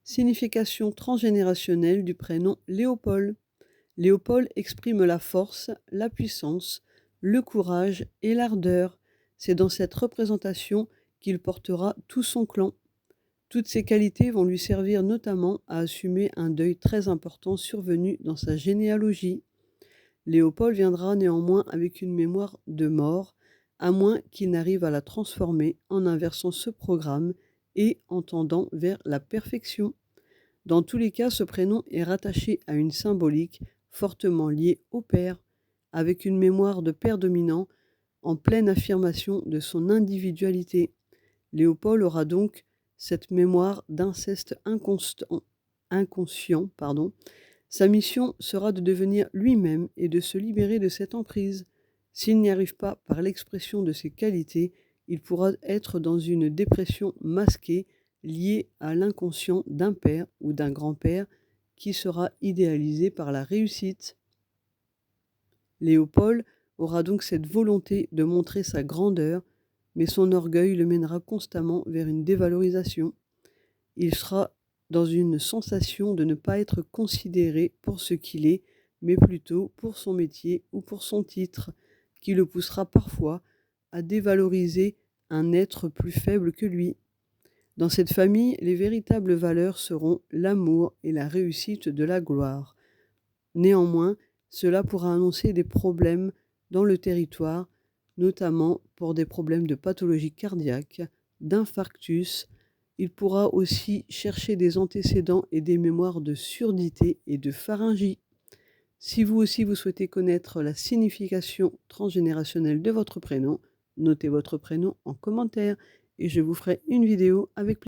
Signification transgénérationnelle du prénom Léopold. Léopold exprime la force, la puissance, le courage et l'ardeur. C'est dans cette représentation qu'il portera tout son clan. Toutes ces qualités vont lui servir notamment à assumer un deuil très important survenu dans sa généalogie. Léopold viendra néanmoins avec une mémoire de mort, à moins qu'il n'arrive à la transformer en inversant ce programme et en tendant vers la perfection. Dans tous les cas, ce prénom est rattaché à une symbolique fortement liée au père, avec une mémoire de père dominant en pleine affirmation de son individualité. Léopold aura donc cette mémoire d'inceste inconscient. Sa mission sera de devenir lui-même et de se libérer de cette emprise. S'il n'y arrive pas par l'expression de ses qualités, il pourra être dans une dépression masquée liée à l'inconscient d'un père ou d'un grand-père qui sera idéalisé par la réussite. Léopold aura donc cette volonté de montrer sa grandeur, mais son orgueil le mènera constamment vers une dévalorisation. Il sera dans une sensation de ne pas être considéré pour ce qu'il est, mais plutôt pour son métier ou pour son titre, qui le poussera parfois à dévaloriser un être plus faible que lui. Dans cette famille, les véritables valeurs seront l'amour et la réussite de la gloire. Néanmoins, cela pourra annoncer des problèmes dans le territoire, notamment pour des problèmes de pathologie cardiaque, d'infarctus. Il pourra aussi chercher des antécédents et des mémoires de surdité et de pharyngie. Si vous aussi vous souhaitez connaître la signification transgénérationnelle de votre prénom, notez votre prénom en commentaire et je vous ferai une vidéo avec plaisir.